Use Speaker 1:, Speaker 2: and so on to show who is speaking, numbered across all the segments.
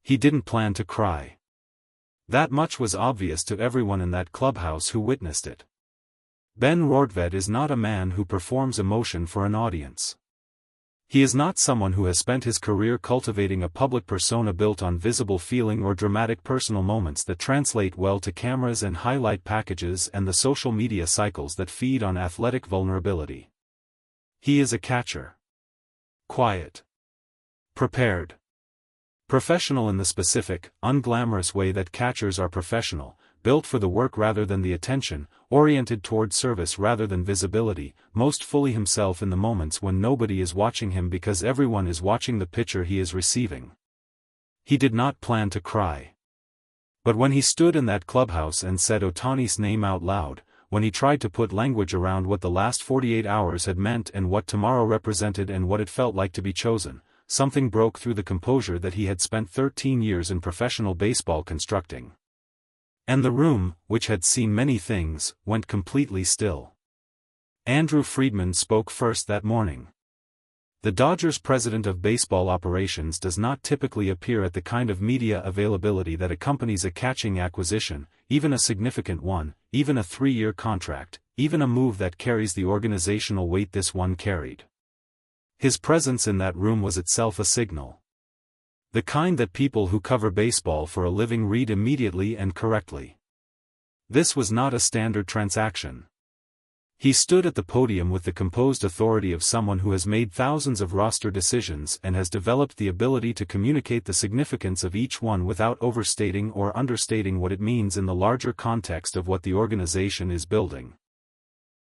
Speaker 1: He didn't plan to cry. That much was obvious to everyone in that clubhouse who witnessed it. Ben Rortvedt is not a man who performs emotion for an audience. He is not someone who has spent his career cultivating a public persona built on visible feeling or dramatic personal moments that translate well to cameras and highlight packages and the social media cycles that feed on athletic vulnerability. He is a catcher. Quiet. Prepared. Professional in the specific, unglamorous way that catchers are professional, built for the work rather than the attention, oriented toward service rather than visibility, most fully himself in the moments when nobody is watching him because everyone is watching the pitcher he is receiving. He did not plan to cry. But when he stood in that clubhouse and said Ohtani's name out loud, when he tried to put language around what the last 48 hours had meant and what tomorrow represented and what it felt like to be chosen, something broke through the composure that he had spent 13 years in professional baseball constructing. And the room, which had seen many things, went completely still. Andrew Friedman spoke first that morning. The Dodgers' president of baseball operations does not typically appear at the kind of media availability that accompanies a catching acquisition, even a significant one, even a 3-year contract, even a move that carries the organizational weight this one carried. His presence in that room was itself a signal. The kind that people who cover baseball for a living read immediately and correctly. This was not a standard transaction. He stood at the podium with the composed authority of someone who has made thousands of roster decisions and has developed the ability to communicate the significance of each one without overstating or understating what it means in the larger context of what the organization is building.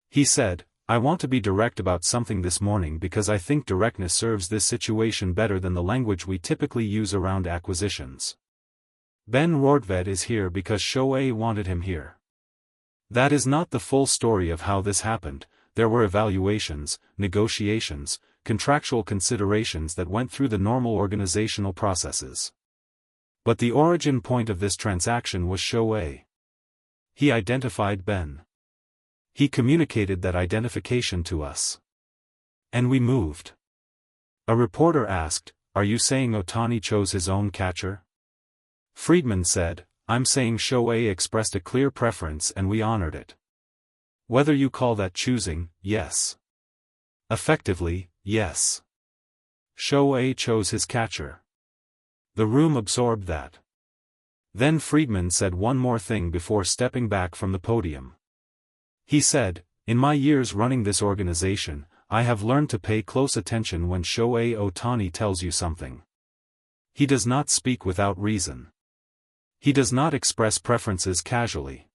Speaker 1: He said, "I want to be direct about something this morning because I think directness serves this situation better than the language we typically use around acquisitions. Ben Rortvedt is here because Shohei wanted him here. That is not the full story of how this happened. There were evaluations, negotiations, contractual considerations that went through the normal organizational processes. But the origin point of this transaction was Shohei. He identified Ben. He communicated that identification to us. And we moved." A reporter asked, "Are you saying Ohtani chose his own catcher?" Friedman said, "I'm saying Shohei expressed a clear preference and we honored it. Whether you call that choosing, yes. Effectively, yes. Shohei chose his catcher." The room absorbed that. Then Friedman said one more thing before stepping back from the podium. He said, "In my years running this organization, I have learned to pay close attention when Shohei Ohtani tells you something. He does not speak without reason. He does not express preferences casually.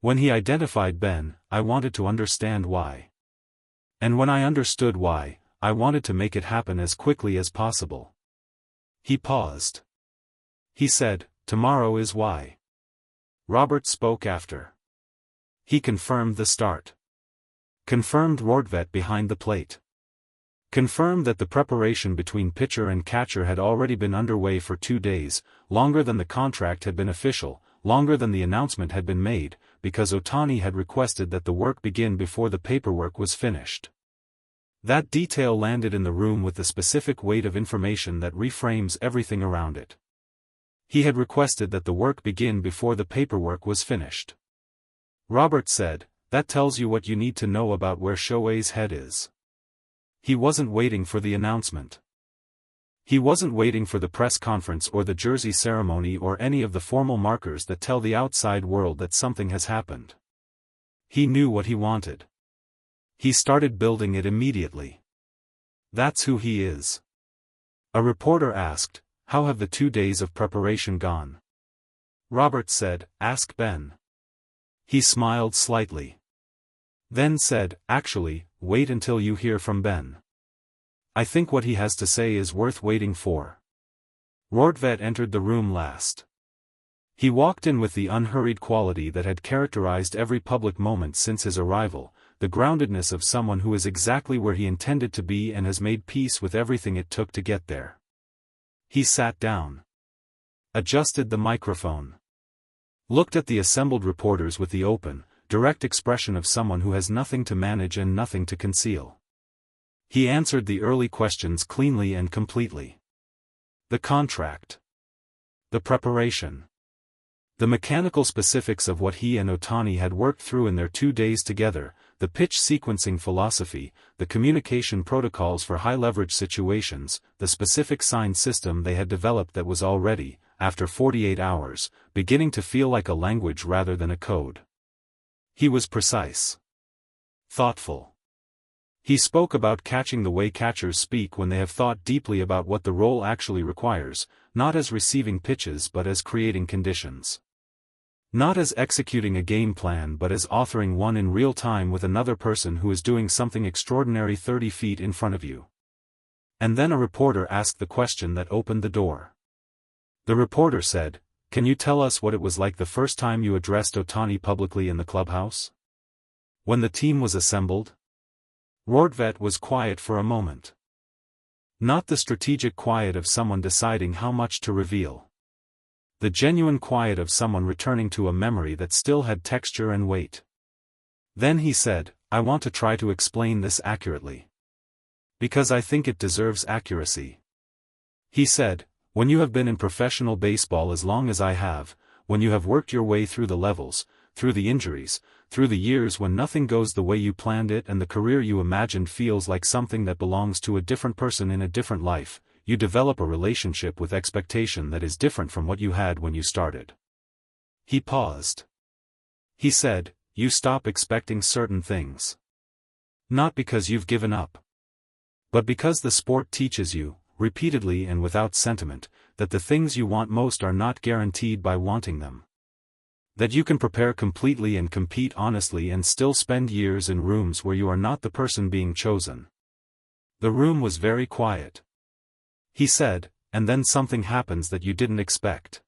Speaker 1: When he identified Ben, I wanted to understand why. And when I understood why, I wanted to make it happen as quickly as possible." He paused. He said, "Tomorrow is why." Robert spoke after. He confirmed the start. Confirmed Rortvedt behind the plate. Confirmed that the preparation between pitcher and catcher had already been underway for 2 days, longer than the contract had been official, longer than the announcement had been made, because Ohtani had requested that the work begin before the paperwork was finished. That detail landed in the room with the specific weight of information that reframes everything around it. He had requested that the work begin before the paperwork was finished. Robert said, "That tells you what you need to know about where Shohei's head is." He wasn't waiting for the announcement. He wasn't waiting for the press conference or the jersey ceremony or any of the formal markers that tell the outside world that something has happened. He knew what he wanted. He started building it immediately. That's who he is. A reporter asked, "How have the 2 days of preparation gone?" Robert said, "Ask Ben." He smiled slightly. Then said, "Actually, wait until you hear from Ben. I think what he has to say is worth waiting for." Rortvedt entered the room last. He walked in with the unhurried quality that had characterized every public moment since his arrival, the groundedness of someone who is exactly where he intended to be and has made peace with everything it took to get there. He sat down. Adjusted the microphone. Looked at the assembled reporters with the open, direct expression of someone who has nothing to manage and nothing to conceal. He answered the early questions cleanly and completely. The contract. The preparation. The mechanical specifics of what he and Ohtani had worked through in their 2 days together, the pitch sequencing philosophy, the communication protocols for high-leverage situations, the specific sign system they had developed that was already, after 48 hours, beginning to feel like a language rather than a code. He was precise. Thoughtful. He spoke about catching the way catchers speak when they have thought deeply about what the role actually requires, not as receiving pitches but as creating conditions. Not as executing a game plan but as authoring one in real time with another person who is doing something extraordinary 30 feet in front of you. And then a reporter asked the question that opened the door. The reporter said, "Can you tell us what it was like the first time you addressed Ohtani publicly in the clubhouse? When the team was assembled?" Rortvedt was quiet for a moment. Not the strategic quiet of someone deciding how much to reveal. The genuine quiet of someone returning to a memory that still had texture and weight. Then he said, "I want to try to explain this accurately. Because I think it deserves accuracy." He said, "When you have been in professional baseball as long as I have, when you have worked your way through the levels, through the injuries, through the years when nothing goes the way you planned it and the career you imagined feels like something that belongs to a different person in a different life, you develop a relationship with expectation that is different from what you had when you started." He paused. He said, "You stop expecting certain things. Not because you've given up. But because the sport teaches you, repeatedly and without sentiment, that the things you want most are not guaranteed by wanting them. That you can prepare completely and compete honestly and still spend years in rooms where you are not the person being chosen." The room was very quiet. He said, "And then something happens that you didn't expect.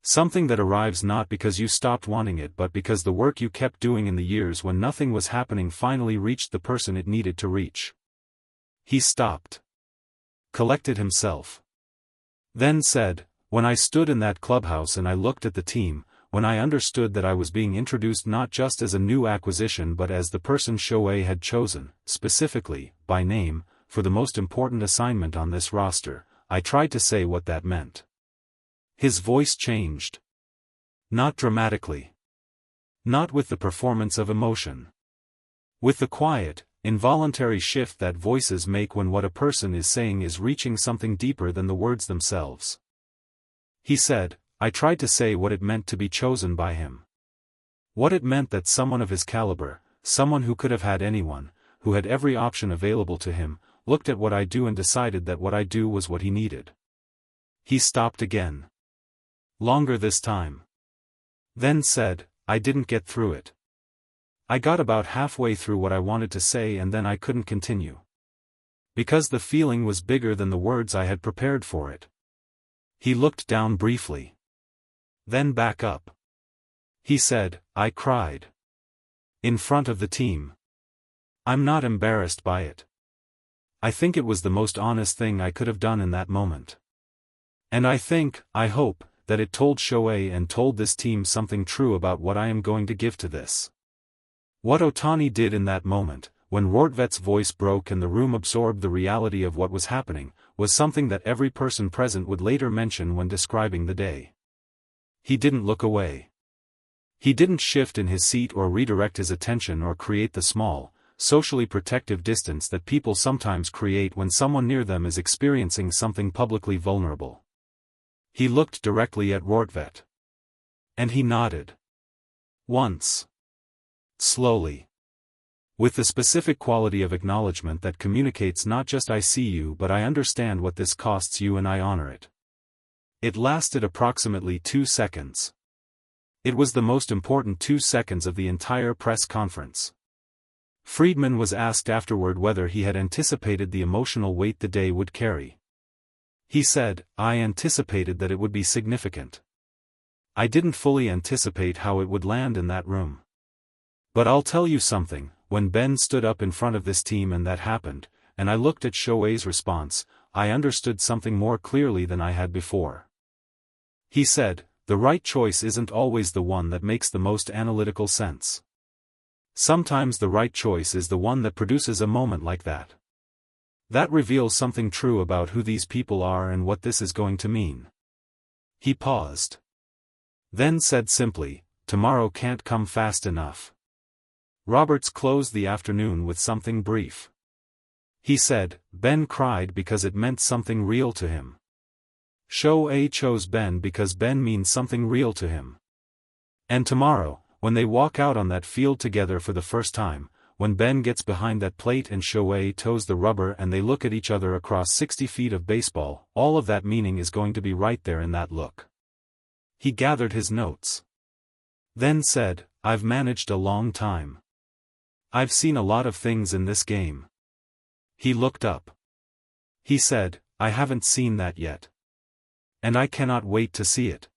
Speaker 1: Something that arrives not because you stopped wanting it but because the work you kept doing in the years when nothing was happening finally reached the person it needed to reach." He stopped. Collected himself. Then said, "When I stood in that clubhouse and I looked at the team, when I understood that I was being introduced not just as a new acquisition but as the person Shohei had chosen, specifically, by name, for the most important assignment on this roster, I tried to say what that meant." His voice changed. Not dramatically. Not with the performance of emotion. With the quiet, involuntary shift that voices make when what a person is saying is reaching something deeper than the words themselves. He said, "I tried to say what it meant to be chosen by him. What it meant that someone of his caliber, someone who could have had anyone, who had every option available to him, looked at what I do and decided that what I do was what he needed." He stopped again. Longer this time. Then said, "I didn't get through it. I got about halfway through what I wanted to say and then I couldn't continue. Because the feeling was bigger than the words I had prepared for it." He looked down briefly. Then back up. He said, "I cried. In front of the team. I'm not embarrassed by it. I think it was the most honest thing I could have done in that moment. And I hope, that it told Shohei and told this team something true about what I am going to give to this." What Ohtani did in that moment, when Rortvedt's voice broke and the room absorbed the reality of what was happening, was something that every person present would later mention when describing the day. He didn't look away. He didn't shift in his seat or redirect his attention or create the small, socially protective distance that people sometimes create when someone near them is experiencing something publicly vulnerable. He looked directly at Rortvedt. And he nodded. Once. Slowly. With the specific quality of acknowledgement that communicates not just "I see you" but "I understand what this costs you and I honor it." It lasted approximately 2 seconds. It was the most important 2 seconds of the entire press conference. Friedman was asked afterward whether he had anticipated the emotional weight the day would carry. He said, "I anticipated that it would be significant. I didn't fully anticipate how it would land in that room. But I'll tell you something, when Ben stood up in front of this team and that happened, and I looked at Shohei's response, I understood something more clearly than I had before." He said, "The right choice isn't always the one that makes the most analytical sense. Sometimes the right choice is the one that produces a moment like that. That reveals something true about who these people are and what this is going to mean." He paused. Then said simply, "Tomorrow can't come fast enough." Roberts closed the afternoon with something brief. He said, Ben cried because it meant something real to him. Shohei chose Ben because Ben means something real to him. And tomorrow, when they walk out on that field together for the first time, when Ben gets behind that plate and Shohei toes the rubber and they look at each other across 60 feet of baseball, all of that meaning is going to be right there in that look. He gathered his notes. Then said, I've managed a long time. I've seen a lot of things in this game. He looked up. He said, I haven't seen that yet. And I cannot wait to see it.